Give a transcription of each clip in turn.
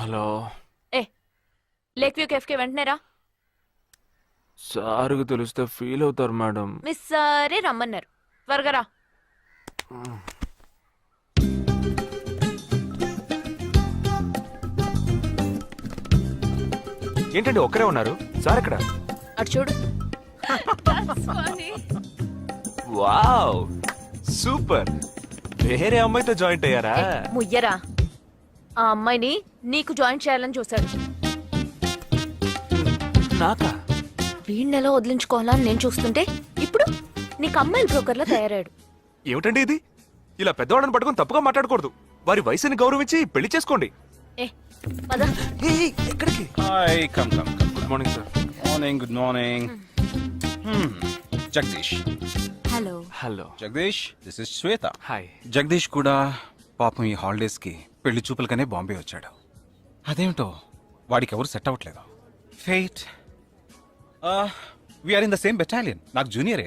Hello. ఏ lake view కేఫ్కి వెంటనే రా. సార్కి తెలిస్తే ఫీల్ అవుతారు మేడం. మిస్ సారే రమ్మన్నారు, త్వరగా రా. ఏంటండి ఒక్కరే ఉన్నారు? సార్ ఎక్కడ? అటు చూడు. Wow super. వేరే అమ్మాయితో జాయింట్ అయ్యారా? ముయ్యరా, ఆ అమ్మాయిని నీకు జాయిన్ చేయాలని చూశాడు. నాకా? వీణ్ణెలా వదిలించుకోవాలని నేను చూస్తుంటే ఇప్పుడు నీకు అమ్మాయిల బ్రోకర్లా తయారాడు. ఏమిటండి ఇది? ఇలా పెద్దవాళ్ళని పట్టుకొని తప్పుగా మాట్లాడకూడదు. వారి వయసుని గౌరవించి పెళ్లి చేసుకోండి. ఏ పద. ఎక్కడికి? Hi, come. Good morning sir. Good morning. Jagdish. Hello. Hello. Jagdish, this is Shweta. Hi. Jagadish కూడా పాపం ఈ హాలిడేస్ కి పెళ్లి చూపులకనే బాంబే వచ్చాడు. అదేమిటో వాడికి ఎవరు సెట్ అవ్వట్లేదు. Fate. We are in the same battalion. నాకు జూనియరే.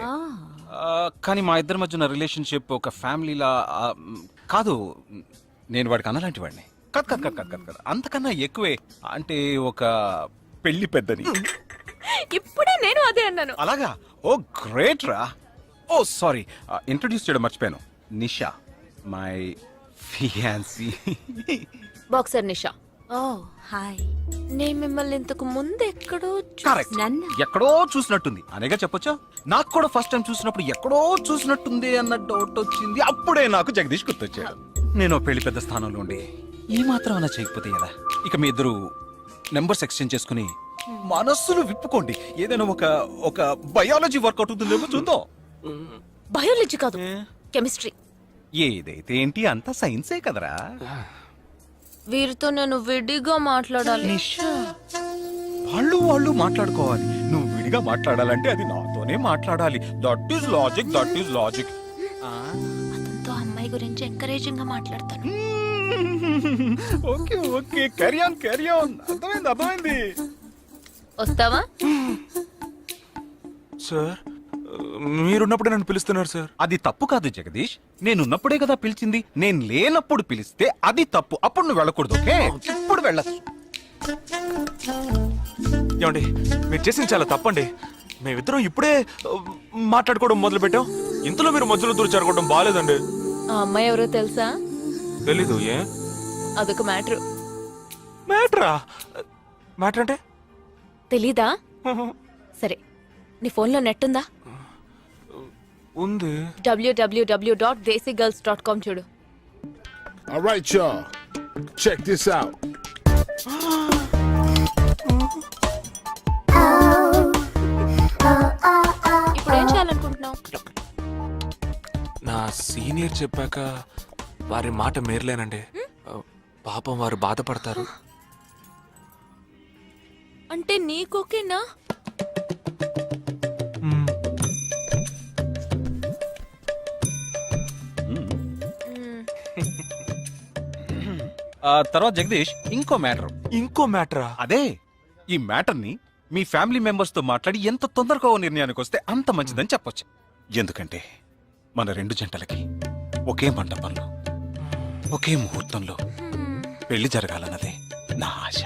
కానీ మా ఇద్దరి మధ్య ఉన్న రిలేషన్షిప్ ఒక ఫ్యామిలీలా కాదు. నేను వాడికి అన్నలాంటి వాడిని కాదు. అంతకన్నా ఎక్కువే. అంటే ఒక పెళ్లి పెద్దని. ఇప్పుడే నేను అదే అన్నాను. అలాగా? ఓ గ్రేట్ రా. ఓ సారీ, ఇంట్రొడ్యూస్ చేయడం మర్చిపోయాను. Nisha, my fiance. Boxer Nisha. Oh hi. నేను మిమ్మల్ని ఇంతకు ముందు ఎక్కడో కరెక్ట్. ఎక్కడో చూసినట్టుంది అనేగా చెప్పొచ్చా? నాకు కూడా ఫస్ట్ టైం చూసినప్పుడు ఎక్కడో చూసినట్టుంది అన్న డౌట్ వచ్చింది. అప్పుడే నాకు జగదీష్ గుర్తొచ్చాడు. నేను పెళ్లి పెద్ద స్థానంలో ఉండి ఈ మాత్రం అలా చేయకపోతే కదా. ఇక మీ ఇద్దరు నెంబర్స్ ఎక్స్చేంజ్ చేసుకుని మనస్సులు విప్పుకోండి. ఏదైనా ఒక బయాలజీ వర్కౌట్ అవుతుందేమో చూద్దాం. బయాలజీ కాదు, కెమిస్ట్రీ. ఏదైతే ఏంటి, అంతా సైన్సే కదరా. వీరితో నేను విడిగా మాట్లాడాలి. వాళ్ళు మాట్లాడుకోవాలి. నువ్వు విడిగా మాట్లాడాలంటే అది నాతోనే మాట్లాడాలి. That is logic. అతనితో అమ్మాయి గురించి ఎంకరేజింగ్ గా మాట్లాడతాను. Okay carry on. అర్థమైంది. వస్తావా? సార్ మీరున్నప్పుడే నన్ను పిలుస్తున్నారు సార్. అది తప్పు కాదు జగదీష్. నేనున్నప్పుడే కదా పిలిచింది. నేను లేనప్పుడు పిలిస్తే అది తప్పు. అప్పుడు నువ్వు వెళ్ళకూడదు. ఓకే, ఇప్పుడు వెళ్ళచ్చు. ఏమండి, మీరు చేసింది చాలా తప్పండి. మేమిద్దరం ఇప్పుడే మాట్లాడుకోవడం మొదలు పెట్టాం. ఇంతలో మీరు మధ్యలో దూరం బాగాలేదండి. ఆ అమ్మాయి ఎవరో తెలుసా? తెలీదు. ఏ? అదొక మ్యాటర్. మ్యాటర్ అంటే? తెలీదా? సరే, నీ ఫోన్లో నెట్ ఉందా? ఉంది. www.desigirls.com చూడు. All right, y'all. Check this out. ఇప్పుడు ఏం చేయాలనుకుంటున్నావు? నా సీనియర్ చెప్పాక వారి మాట మేరలేనండి. పాపం వారు బాధపడతారు. అంటే నీకోకేనా? తర్వాత జగదీష్ ఇంకో మ్యాటరా? అదే, ఈ మ్యాటర్ ని మీ ఫ్యామిలీ మెంబర్స్ తో మాట్లాడి ఎంత తొందరగా ఓ నిర్ణయానికి వస్తే అంత మంచిదని చెప్పొచ్చు. ఎందుకంటే మన రెండు జంటలకి ఒకే మండపంలో ఒకే ముహూర్తంలో పెళ్లి జరగాలన్నదే నా ఆశ.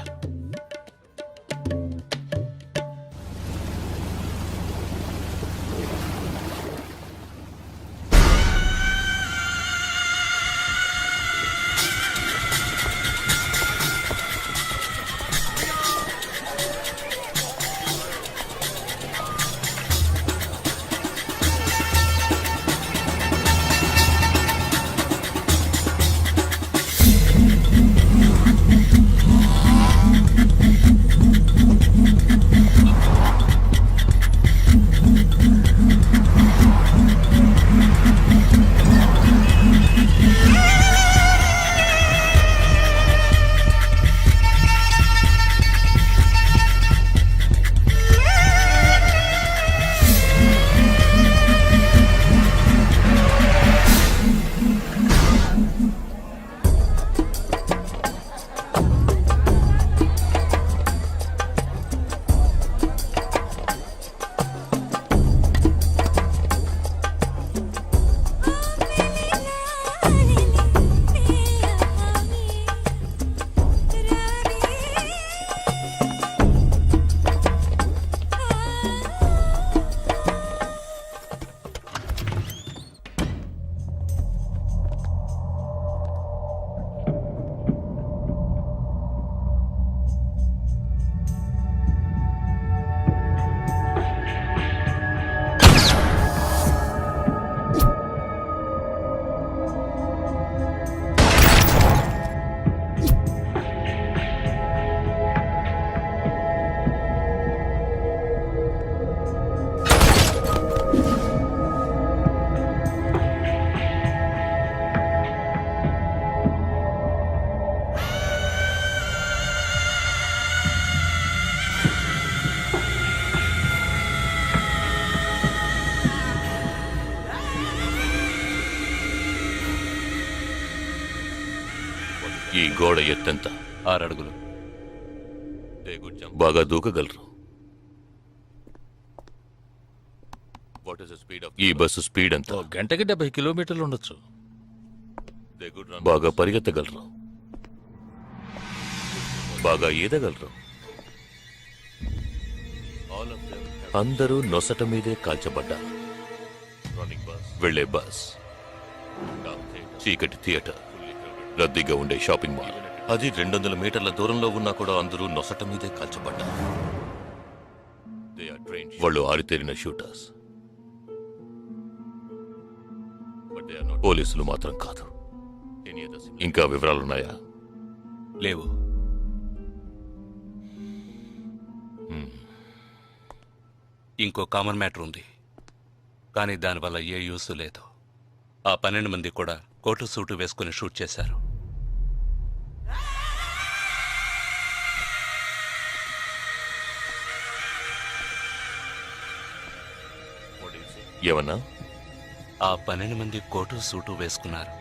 గోడ ఎత్తెంత? 6 అడుగులు. బాగా దూకగలరు. ఈ బస్సు స్పీడ్ ఎంత? గంటకి 70 కిలోమీటర్లు ఉండొచ్చు. బాగా పరిగెత్తగలరు. బాగా ఈదగలరు. అందరూ నొసట మీదే కాల్చబడ్డారు. వెళ్లే బస్, చీకటి థియేటర్, రద్దీగా ఉండే షాపింగ్ మాల్, అది 200 మీటర్ల దూరంలో ఉన్నా కూడా అందరూ నొసట మీదే కాల్చబడ్డారు. వాళ్ళు ఆరితేరిన షూటర్స్. పోలీసులు మాత్రం కాదు. ఇంకా వివరాలున్నాయా? లేవు. ఇంకో కామన్ మ్యాటర్ ఉంది, కానీ దానివల్ల ఏ యూస్ లేదు. ఆ 12 మంది కూడా కోటు సూటు వేసుకుని షూట్ చేశారు. ఏమన్నా? ఆ 12 మంది కోటు సూటు వేసుకున్నారు.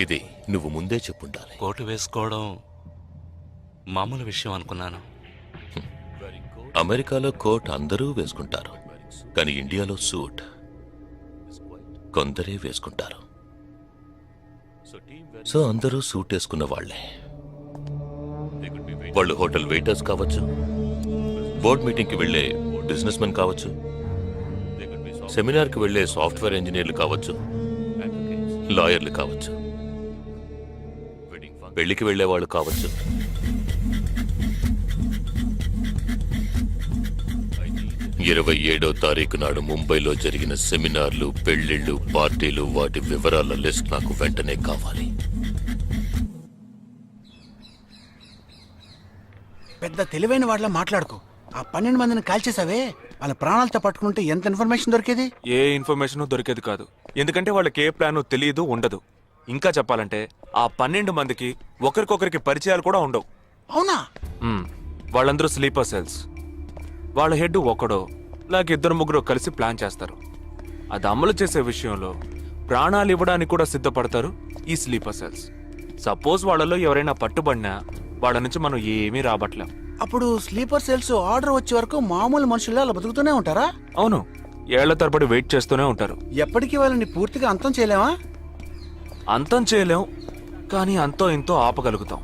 ఇది నువ్వు ముందే చెప్పుండాలి. కోటు వేసుకోవడం మామూలు విషయం అనుకున్నాను. అమెరికాలో కోట్ అందరూ వేసుకుంటారు, కానీ ఇండియాలో సూట్ కొందరే వేసుకుంటారు. సో అందరూ సూట్ వేసుకున్న వాళ్లే. వాళ్ళు హోటల్ వెయిటర్స్ కావచ్చు, బోర్డ్ మీటింగ్కి వెళ్లే బిజినెస్ మెన్ కావచ్చు, సెమినార్కి వెళ్లే సాఫ్ట్వేర్ ఇంజనీర్లు కావచ్చు, లాయర్లు కావచ్చు, పెళ్లికి వెళ్లే వాళ్ళు కావచ్చు. 27వ తారీఖు నాడు ముంబైలో జరిగిన సెమినార్లు, పెళ్లిళ్లు, పార్టీలు, వాటి వివరాల లిస్ట్ నాకు వెంటనే కావాలి. పెద్ద తెలివైన వాళ్ళ మాట్లాడుకో. ఆ 12 మందిని కాల్చేసావే, వాళ్ళ ప్రాణాలతో పట్టుకుంటే ఎంత ఇన్ఫర్మేషన్ దొరికేది? ఏ ఇన్ఫర్మేషన్ దొరికేది కాదు, ఎందుకంటే వాళ్ళకి ఏ ప్లాన్ తెలియదు, ఉండదు. ఇంకా చెప్పాలంటే ఆ 12 మందికి ఒకరికొకరికి పరిచయాలు కూడా ఉండవు. అవునా? వాళ్ళందరూ స్లీపర్ సెల్స్. వాళ్ళ హెడ్ ఒకడో లేక 2-3 కలిసి ప్లాన్ చేస్తారు. అది అమలు చేసే విషయంలో ప్రాణాలు ఇవ్వడానికి కూడా సిద్ధపడతారు ఈ స్లీపర్ సెల్స్. సపోజ్ వాళ్ళలో ఎవరైనా పట్టుబడినా వాళ్ళ నుంచి మనం ఏమీ రాబట్టలేం. అప్పుడు స్లీపర్ సెల్స్ ఆర్డర్ వచ్చే వరకు మామూలు మనుషుల్లో అలా బతుకుతూనే ఉంటారా? అవును, ఏళ్ల తరబడి వెయిట్ చేస్తూనే ఉంటారు. ఎప్పటికీ వాళ్ళని పూర్తిగా అంతం చేయలేమా? అంతం చేయలేం, కానీ అంతో ఇంతో ఆపగలుగుతాం.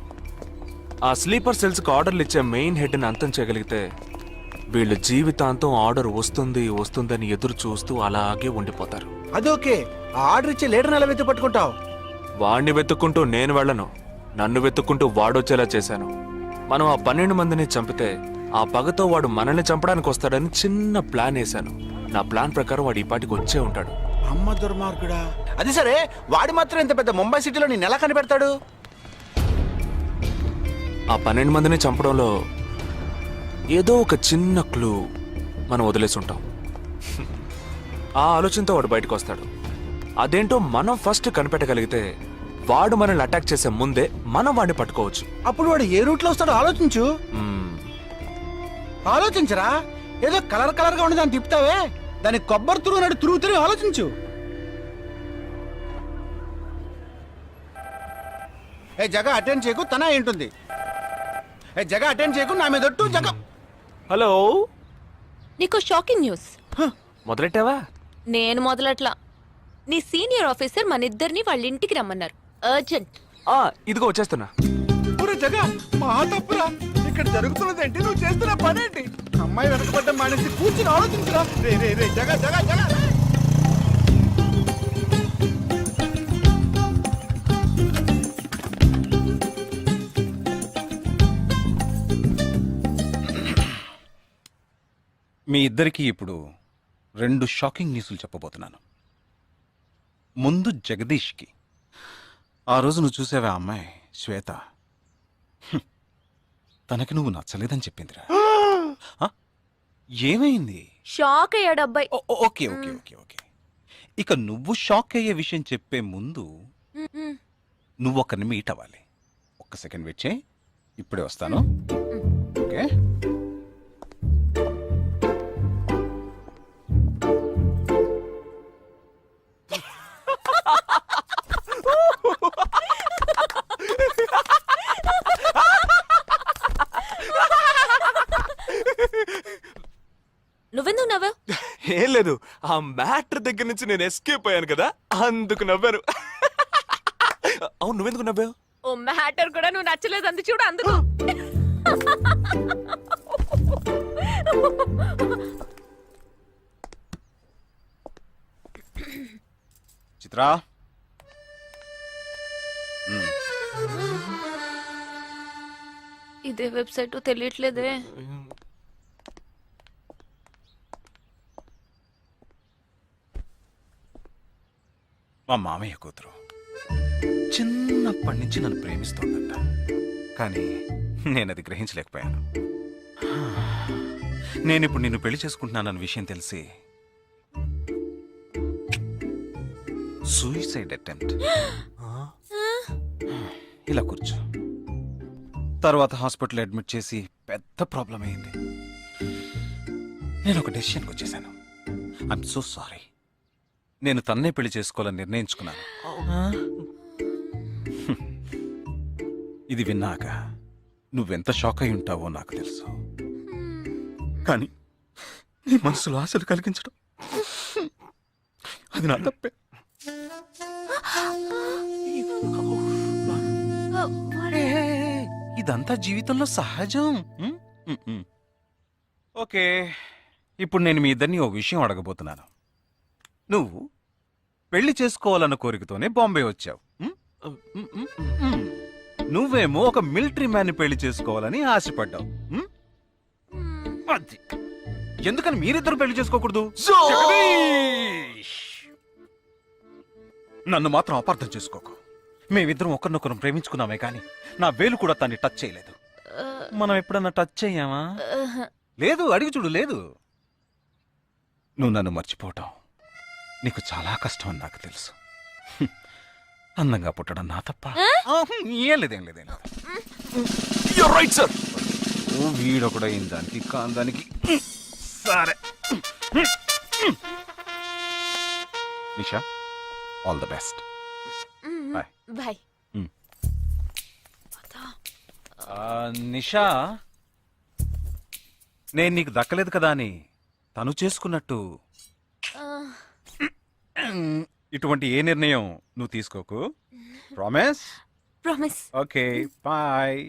ఆ స్లీపర్ సెల్స్కి ఆర్డర్లు ఇచ్చే మెయిన్ హెడ్ని అంతం చేయగలిగితే వీళ్ళు జీవితాంతం ఆర్డర్ వస్తుందని ఎదురు చూస్తూ అలాగే ఉండిపోతారు. అదోకే, ఆ ఆర్డర్ ఇచ్చే లీడర్ని ఎలా వెతుకు పట్టుకుంటావు? వాడిని వెతుక్కుంటూ నేను వెళ్ళను, నన్ను వెతుక్కుంటూ వాడొచ్చేలా చేశాను. మనం ఆ 12 మందిని చంపితే ఆ పగతో వాడు మనల్ని చంపడానికి వస్తాడని చిన్న ప్లాన్ వేశాను. నా ప్లాన్ ప్రకారం వాడు ఈ పాటికి వచ్చే ఉంటాడు. అమ్మ దుర్మార్గుడా! అది సరే, వాడి మాత్రం ఇంత పెద్ద ముంబై సిటీలో నేను ఎలా కనిపెడతాడు? ఆ 12 మందిని చంపడంలో ఏదో ఒక చిన్న క్లూ మనం వదిలేసి ఉంటాం. ఆ ఆలోచనతో వాడు బయటకు వస్తాడు. అదేంటో మనం ఫస్ట్ కనిపెట్టగలిగితే వాడు మనల్ని అటాక్ చేసే ముందే మనం వాడిని పట్టుకోవచ్చు. అప్పుడు వాడు ఏ రూట్లో వస్తాడో ఆలోచించు. ఆలోచించరా? ఏదో కలర్ గా ఉండి దాన్ని తిప్పుతావే, దాని కొబ్బరి తురుగు తిరుగుతూనే ఆలోచించు. ఏ జగ అటెండ్ చేయకు, తన ఏంటుంది? ఏ జగ అటెండ్ చేయకు, నా మీద ఒట్టు. జగ హలో, నీకు షాకింగ్ న్యూస్. మొదలెట్టావా? నేను మొదలట్లా. నీ సీనియర్ ఆఫీసర్ మన ఇద్దరిని వాళ్ళ ఇంటికి రమ్మన్నారు, అర్జెంట్. ఇదిగో వచ్చేస్తున్నా. జగ మా తప్పురా, ఇక్కడ జరుగుతున్నదేంటి, నువ్వు చేస్తున్న పనేంటి? అమ్మాయి వెనకబడ్డం మానేసి కూర్చుని ఆలోచించరా. రే రే రే జగ జగ జగ మీ ఇద్దరికీ ఇప్పుడు 2 షాకింగ్ న్యూస్లు చెప్పబోతున్నాను. ముందు జగదీష్కి. ఆ రోజు నువ్వు చూసావా అమ్మాయి శ్వేత, తనకి నువ్వు నచ్చలేదని చెప్పిందిరా. ఏమైంది? షాక్ అయ్యాడు అబ్బాయి. Okay okay okay okay. ఇక నువ్వు షాక్ అయ్యే విషయం చెప్పే ముందు నువ్వు ఒకరిని మీట్ అవ్వాలి. ఒక్క సెకండ్ వెయిట్ చేయి, ఇప్పుడే వస్తాను. ఓకే. ఏం లేదు, ఆ మ్యాటర్ దగ్గర నుంచి నేను ఎస్కేప్ అయ్యాను కదా, అందుకు నవ్వాను. అవును, నువ్వెందుకు నవ్వావు? ఓ మ్యాటర్ కూడా నువ్వు నచ్చలేదు అంది చూడు అందుకు. చిత్రా, ఇదే వెబ్సైట్ తెలియట్లేదే. మా మామయ్య కూతురు చిన్నప్పటి నుంచి నన్ను ప్రేమిస్తోందంట, కానీ నేను అది గ్రహించలేకపోయాను. నేను ఇప్పుడు నిన్ను పెళ్లి చేసుకుంటున్నానన్న విషయం తెలిసి సూసైడ్ అటెంప్ట్. ఇలా కూర్చో. తర్వాత హాస్పిటల్ అడ్మిట్ చేసి పెద్ద ప్రాబ్లం అయింది. నేను ఒక డెసిషన్కి వచ్చేసాను. I'm so sorry. నేను తన్నే పెళ్లి చేసుకోవాలని నిర్ణయించుకున్నాను. ఇది విన్నాక నువ్వెంత షాక్ అయి ఉంటావో నాకు తెలుసు, కానీ నీ మనసులో ఆశలు కలిగించడం అది నా తప్పే. ఇదంతా జీవితంలో సహజం. ఓకే, ఇప్పుడు నేను మీ ఇద్దరిని ఓ విషయం అడగబోతున్నాను. నువ్వు పెళ్లి చేసుకోవాలన్న కోరికతోనే బాంబే వచ్చావు. నువ్వేమో ఒక మిలిటరీ మ్యాన్ పెళ్లి చేసుకోవాలని ఆశపడ్డావు. అది ఎందుకని మీరిద్దరు పెళ్లి చేసుకోకూడదు? జగదీష్! నన్ను మాత్రం అపార్థం చేసుకోకు. మేమిద్దరం ఒకరినొకరం ప్రేమించుకున్నామే కానీ నా వేలు కూడా తన్ని టచ్ చేయలేదు. మనం ఎప్పుడన్నా టచ్ అయ్యామా? లేదు, అడిగి చూడు. లేదు. నువ్వు నన్ను మర్చిపోవటం నీకు చాలా కష్టం అని నాకు తెలుసు. అందంగా పుట్టడం నా తప్ప. ఏం లేదేం లేదేం లేదు. You're right, sir. వీడొకడ దానికి కాందానికి. సరే Nisha, all the best. Bye. Bye. Nisha, నేను నీకు దక్కలేదు కదా అని తను చేసుకున్నట్టు ఇటువంటి ఏ నిర్ణయం నువ్వు తీసుకోకు. ప్రామిస్? ప్రామిస్. Okay, bye.